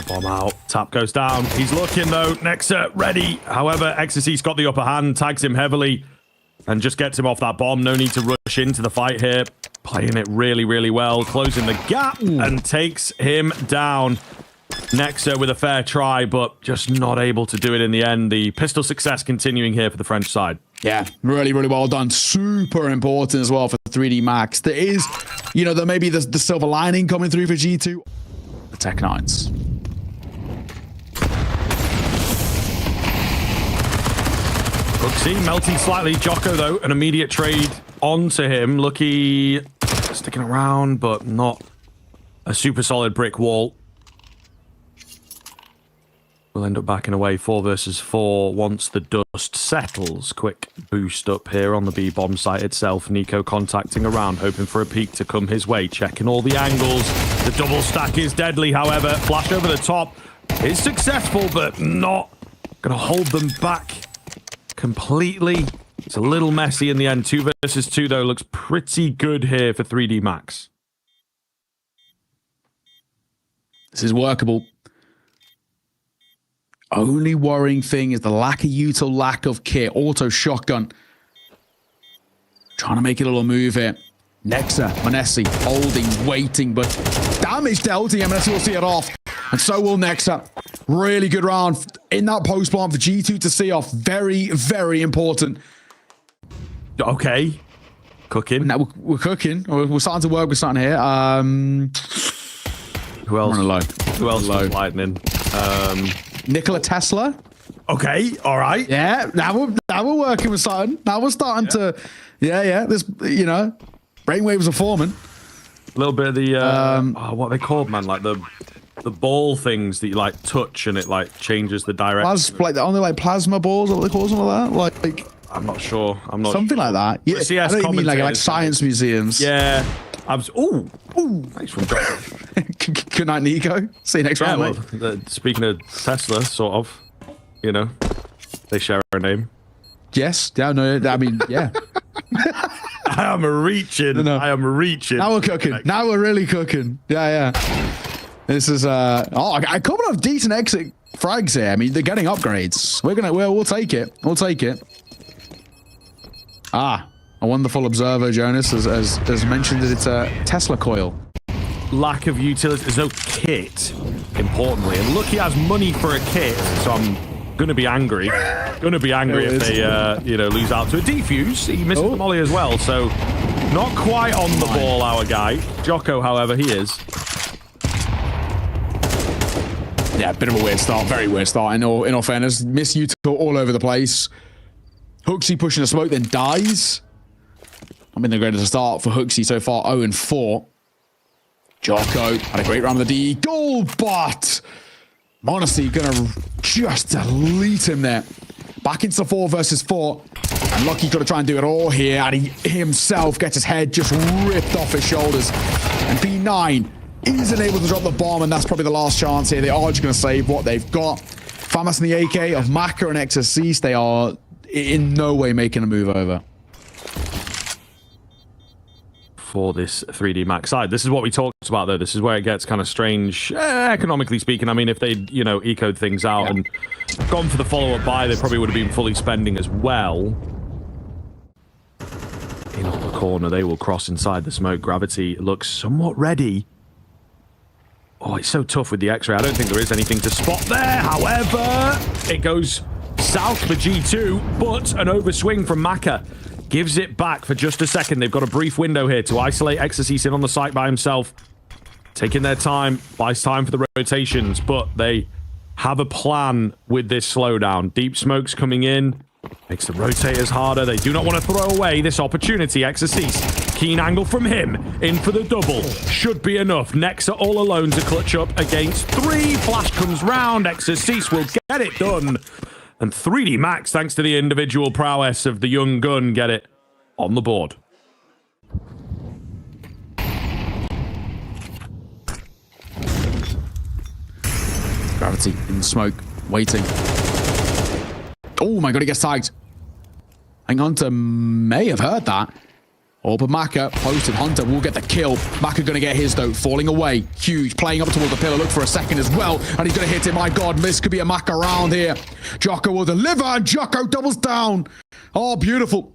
bomb out. Tap goes down. He's looking though. Nexa ready. However, Exorcist got the upper hand, tags him heavily, and just gets him off that bomb. No need to rush into the fight here. Playing it really, really well. Closing the gap and takes him down. Nexa with a fair try, but just not able to do it in the end. The pistol success continuing here for the French side. Yeah, really, really well done. Super important as well for 3D Max. There is, you know, there may be the silver lining coming through for G2. The Tech 9s. Hooksy melting slightly. Jocko, though, an immediate trade onto him. Lucky sticking around, but not a super solid brick wall. We'll end up backing away 4 versus 4 once the dust settles. Quick boost up here on the B bomb site itself. Nico contacting around, hoping for a peek to come his way. Checking all the angles. The double stack is deadly, however. Flash over the top is successful, but not going to hold them back completely. It's a little messy in the end. 2 versus 2, though, looks pretty good here for 3D Max. This is workable. Only worrying thing is the lack of util, lack of kit. Auto shotgun. Trying to make a little move here. Nexa, Manesi, holding, waiting, but damage dealt. Manesi will see it off. And so will Nexa. Really good round in that post plant for G2 to see off. Very, very important. Okay. Cooking. Now we're cooking. We're starting to work with something here. Who else? Who else low. was lightning? Nikola Tesla. Okay, all right. Yeah, now we're working with something. Now we're starting to, yeah. This, you know, brainwaves are forming. A little bit of the what are they called, man? Like the ball things that you like touch and it like changes the direction. Like only like plasma balls, or what they call something like that. Like I'm not sure. I'm not something sure. like that. Yeah, CS I don't mean like commentators. science museums. Yeah. Ooh. Nice one. Good night, Nico. See you next round, mate. Speaking of Tesla, sort of, you know, they share a name. Yes. Yeah. No. I mean, yeah. I am reaching. No. I am reaching. Now we're cooking. Now we're really cooking. Yeah. This is a couple of decent exit frags here. I mean, they're getting upgrades. We'll take it. We'll take it. A wonderful observer, Jonas, has mentioned that it's a Tesla coil. Lack of utility. There's no kit, importantly. And Lucky has money for a kit, so I'm going to be angry. Going to be angry if they, lose out to a defuse. He missed the molly as well, so not quite on the ball, our guy. Jocko, however, he is. Yeah, bit of a weird start. Very weird start. In all fairness, miss util all over the place. Hooksy pushing the smoke, then dies. I mean, the greatest start for Hooksy so far, 0-4. Jocko had a great round with the D. Goal, but Monasy gonna just delete him there. Back into the 4 versus 4. And Lucky gonna try and do it all here. And he himself gets his head just ripped off his shoulders. And B9 isn't able to drop the bomb, and that's probably the last chance here. They are just gonna save what they've got. Famas and the AK of Maka and Exorcist, they are in no way making a move over. For this 3D Max side. This is what we talked about, though. This is where it gets kind of strange, economically speaking. I mean, if they'd, ecoed things out and gone for the follow-up buy, they probably would have been fully spending as well. In all the corner. They will cross inside the smoke. Gravity looks somewhat ready. Oh, it's so tough with the X-ray. I don't think there is anything to spot there. However, it goes south for G2, but an overswing from Maka gives it back for just a second. They've got a brief window here to isolate Exorcist in on the site by himself. Taking their time, buys time for the rotations, but they have a plan with this slowdown. Deep smoke's coming in. Makes the rotators harder. They do not want to throw away this opportunity. Exorcist, keen angle from him. In for the double. Should be enough. Nexa all alone to clutch up against 3. Flash comes round. Exorcist will get it done. And 3D Max, thanks to the individual prowess of the young gun, get it on the board. Gravity in the smoke, waiting. Oh my god, he gets tagged. Hang on, Hunter may have heard that. Oh, but Maka posted. Hunter will get the kill. Maka gonna get his though, falling away. Huge, playing up toward the pillar. Look for a second as well, and he's gonna hit it. My god, this could be a Maka round here. Jocko will deliver, and Jocko doubles down. Oh, beautiful.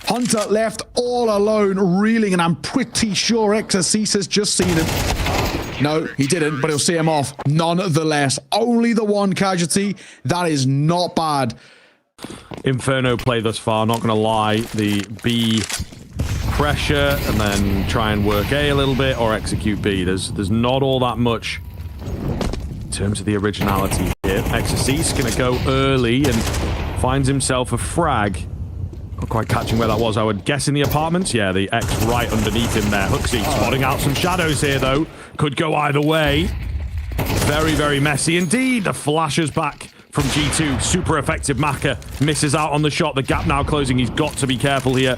Hunter left all alone, reeling, and I'm pretty sure Exorcist has just seen him. No, he didn't, but he'll see him off nonetheless. Only the one casualty. That is not bad. Inferno play thus far, not going to lie. The B pressure and then try and work A little bit or execute B. There's not all that much in terms of the originality here. Exorcist going to go early and finds himself a frag. Not quite catching where that was. I would guess in the apartments. Yeah, the X right underneath him there. Hooksy spotting out some shadows here, though. Could go either way. Very, very messy indeed. The flashes back from G2. Super effective. Maka misses out on the shot. The gap now closing. He's got to be careful here.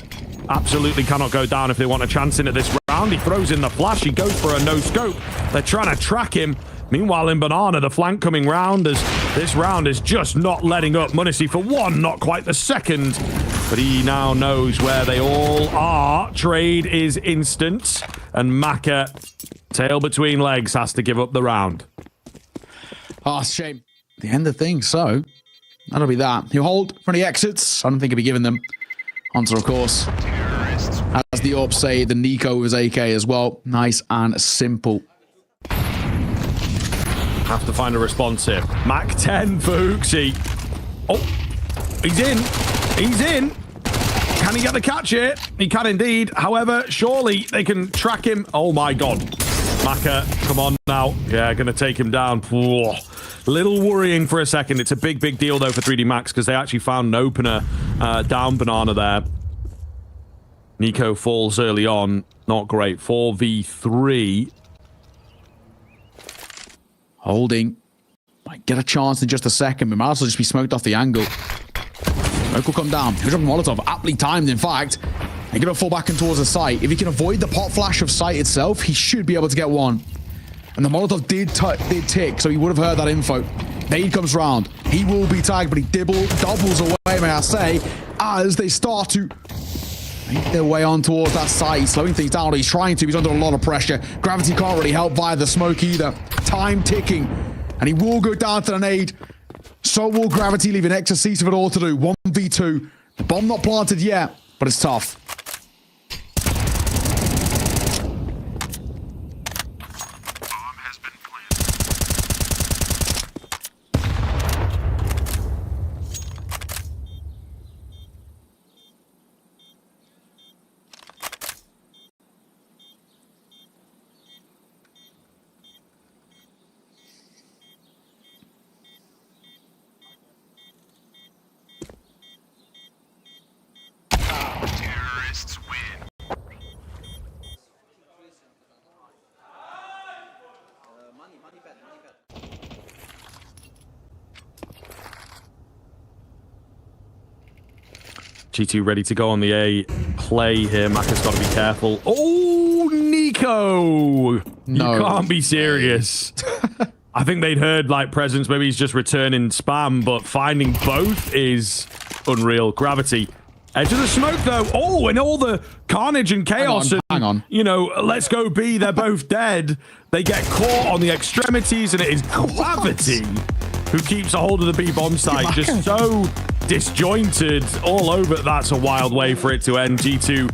Absolutely cannot go down if they want a chance into this round. He throws in the flash. He goes for a no-scope. They're trying to track him. Meanwhile, in Banana, the flank coming round as this round is just not letting up. Munisy for 1, not quite the second. But he now knows where they all are. Trade is instant. And Maka, tail between legs, has to give up the round. Oh, shame. The end of things, so that'll be that. He'll hold for any exits. I don't think he'll be giving them. Hunter, of course, as the AWP say, the Nico with his AK as well. Nice and simple. Have to find a response here. Mac 10 for Hooksy. Oh, he's in. He's in. Can he get the catch here? He can indeed. However, surely they can track him. Oh my god. Maka, come on now. Yeah, gonna take him down. Whoa. Little worrying for a second. It's a big, big deal though for 3D Max because they actually found an opener down Banana there. Nico falls early on. Not great. 4v3. Holding. Might get a chance in just a second, but might also just be smoked off the angle. Smoke will come down. He'll drop Molotov. Aptly timed, in fact. And going to fall back in towards the site. If he can avoid the pot flash of sight itself, he should be able to get one. And the Molotov did tick, so he would have heard that info. Nade comes round. He will be tagged, but he doubles away, may I say, as they start to make their way on towards that site. He's slowing things down. He's trying to. He's under a lot of pressure. Gravity can't really help via the smoke either. Time ticking. And he will go down to the nade. So will Gravity, leaving Exorcist of it all to do. 1v2. The bomb not planted yet, but it's tough. G2 ready to go on the A play here. Maka's got to be careful. Oh, Nico! No. You can't be serious. I think they'd heard like presence. Maybe he's just returning spam, but finding both is unreal. Gravity. Edge of the smoke, though. Oh, and all the carnage and chaos. Hang on. You know, let's go B. They're both dead. They get caught on the extremities, and it is Gravity who keeps a hold of the B bomb site. Just so disjointed all over. That's a wild way for it to end. G2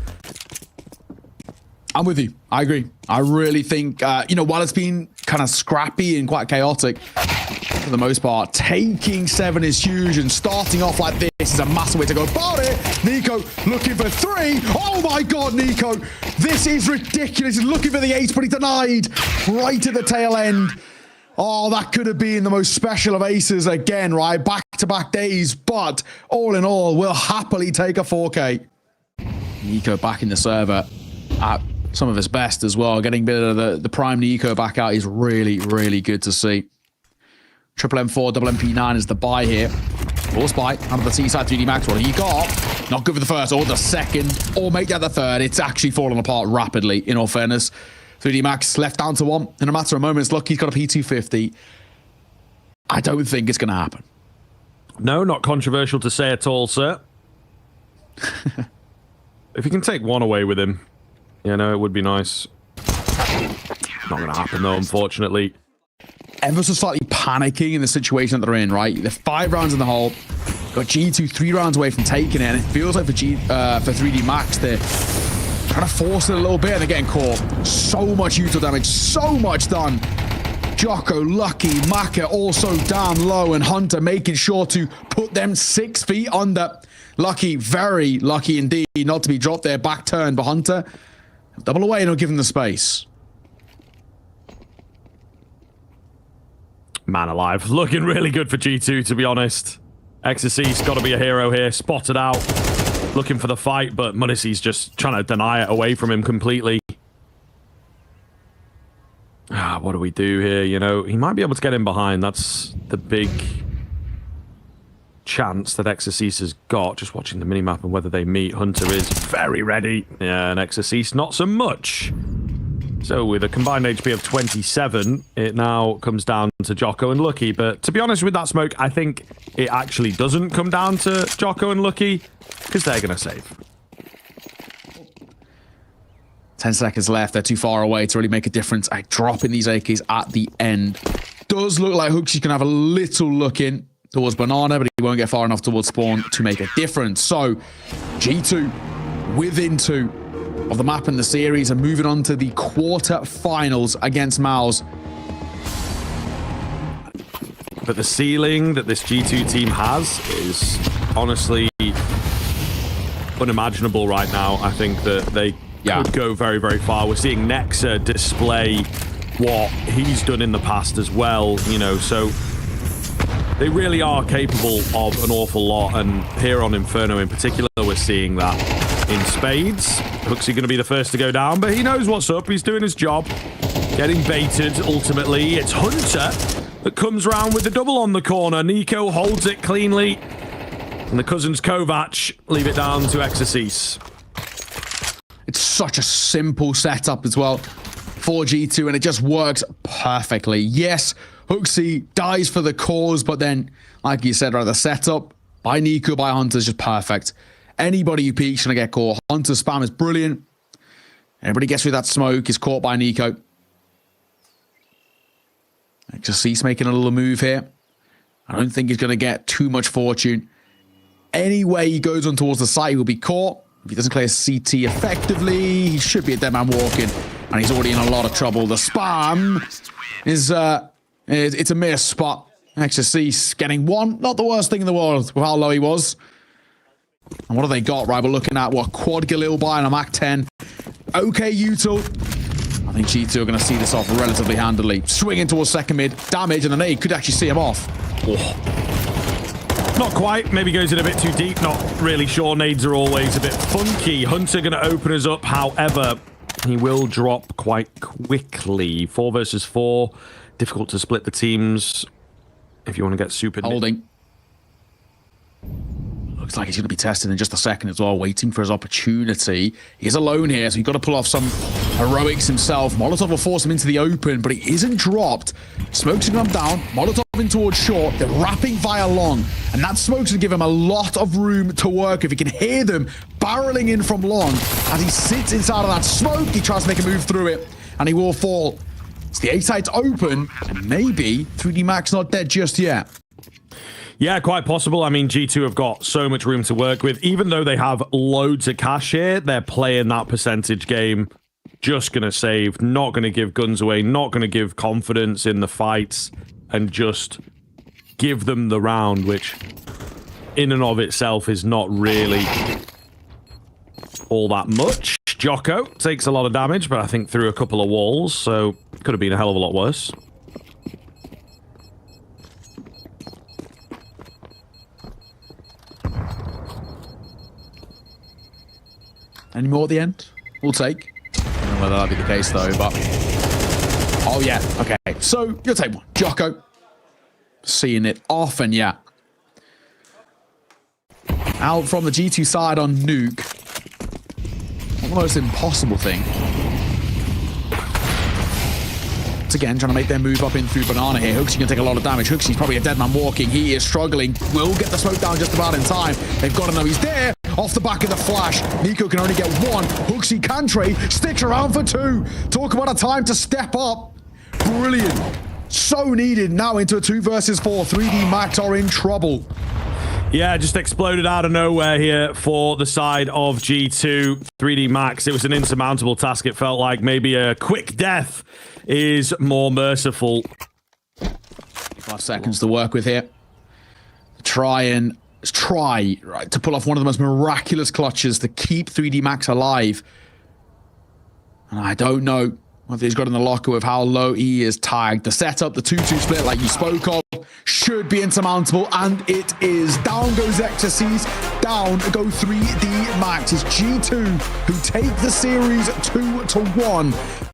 I'm with you. I agree. I really think, while it's been kind of scrappy and quite chaotic for the most part, taking 7 is huge, and starting off like this is a massive way to go about it. Nico looking for 3. Oh my God, Nico. This is ridiculous. He's looking for the ace, but he denied right at the tail end. Oh, that could have been the most special of aces again, right? Back-to-back days, but all in all, we'll happily take a 4K. Nico back in the server at some of his best as well. Getting a bit of the prime Nico back out is really, really good to see. Triple M4, double MP9 is the buy here. Force buy out of the T-side 3D Max. What have you got? Not good for the first or the second, or make that the third. It's actually falling apart rapidly, in all fairness. 3D Max left down to 1 in a matter of moments. Look, he's got a P250. I don't think it's going to happen. No, not controversial to say at all, sir. If you can take 1 away with him, it would be nice. Not going to happen, though, unfortunately. Ever so slightly panicking in the situation that they're in, right? They're 5 rounds in the hole. Got G2 3 rounds away from taking it, and it feels like for 3D Max, they're trying to force it a little bit, and they're getting caught. So much util damage, so much done. Jocko, Lucky, Maka also down low, and Hunter making sure to put them 6 feet under. Lucky, very lucky indeed, not to be dropped there. Back turn, but Hunter, double away, and he'll give him the space. Man alive. Looking really good for G2, to be honest. Exorcist's got to be a hero here. Spotted out. Looking for the fight, but Munissy's just trying to deny it away from him completely. What do we do here? He might be able to get in behind. That's the big chance that Exorcist has got. Just watching the minimap and whether they meet. Hunter is very ready. Yeah, and Exorcist not so much. So with a combined HP of 27, it now comes down to Jocko and Lucky. But to be honest with that smoke, I think it actually doesn't come down to Jocko and Lucky, because they're going to save. 10 seconds left. They're too far away to really make a difference. I drop in these AKs at the end. Does look like Hooksy's going to have a little look in towards Banana, but he won't get far enough towards spawn to make a difference. So G2 within 2 of the map and the series, and moving on to the quarter-finals against Mouse. But the ceiling that this G2 team has is honestly unimaginable right now. I think that they could go very, very far. We're seeing Nexa display what he's done in the past as well, so they really are capable of an awful lot, and here on Inferno in particular, we're seeing that in spades. Hooksy going to be the first to go down, but he knows what's up. He's doing his job. Getting baited, ultimately. It's Hunter that comes around with the double on the corner. Nico holds it cleanly, and the cousins Kovac leave it down to Exorcist. It's such a simple setup as well for G2, and it just works perfectly. Yes, Hooksy dies for the cause, but then, like you said, right, the setup by Nico, by Hunter is just perfect. Anybody who peeks going to get caught. Hunter's spam is brilliant. Everybody gets through that smoke, is caught by Nico. Exorcist making a little move here. I don't think he's going to get too much fortune. Any way he goes on towards the site, he will be caught. If he doesn't clear CT effectively, he should be a dead man walking. And he's already in a lot of trouble. The spam is, it's a miss, but Exorcist getting 1. Not the worst thing in the world with how low he was. And what have they got, right? We're looking at, Quad Galil buy on a Mac 10. Okay, util. I think G2 are going to see this off relatively handily. Swinging towards second mid. Damage, and the nade could actually see him off. Oh. Not quite. Maybe goes in a bit too deep. Not really sure. Nades are always a bit funky. Hunter going to open us up. However, he will drop quite quickly. 4 versus 4. Difficult to split the teams if you want to get super... Holding. Looks like he's going to be tested in just a second as well, waiting for his opportunity. He's alone here, so he's got to pull off some heroics himself. Molotov will force him into the open, but he isn't dropped. Smoke's going to come down. Molotov in towards short. They're wrapping via long, and that smoke's going to give him a lot of room to work. If he can hear them barreling in from long, as he sits inside of that smoke, he tries to make a move through it, and he will fall. It's the A-side's open, and maybe 3D Max not dead just yet. Yeah, quite possible. I mean, G2 have got so much room to work with. Even though they have loads of cash here, they're playing that percentage game just going to save, not going to give guns away, not going to give confidence in the fights, and just give them the round, which in and of itself is not really all that much. Jocko takes a lot of damage, but I think through a couple of walls, so could have been a hell of a lot worse. Any more at the end? We'll take. I don't know whether that'll be the case though, but... Oh yeah, okay. So, you'll take one. Jocko. Seeing it often, yeah. Out from the G2 side on Nuke. Almost impossible thing. Once again, trying to make their move up in through Banana here. Hooksy can take a lot of damage. Hooksy probably a dead man walking. He is struggling. Will get the smoke down just about in time. They've got to know he's there. Off the back of the flash. Nico can only get one. Hooksy can trade. Sticks around for two. Talk about a time to step up. Brilliant. So needed now into a 2 versus 4. 3D Max are in trouble. Yeah, just exploded out of nowhere here for the side of G2. 3D Max, it was an insurmountable task. It felt like maybe a quick death is more merciful. 5 seconds to work with here. Try to pull off one of the most miraculous clutches to keep 3D Max alive. And I don't know whether he's got in the locker with how low he is tagged. The setup, the 2-2 split like you spoke of, should be insurmountable, and it is. Down goes Ecstasies, down go 3D Max. It's G2 who take the series 2-1.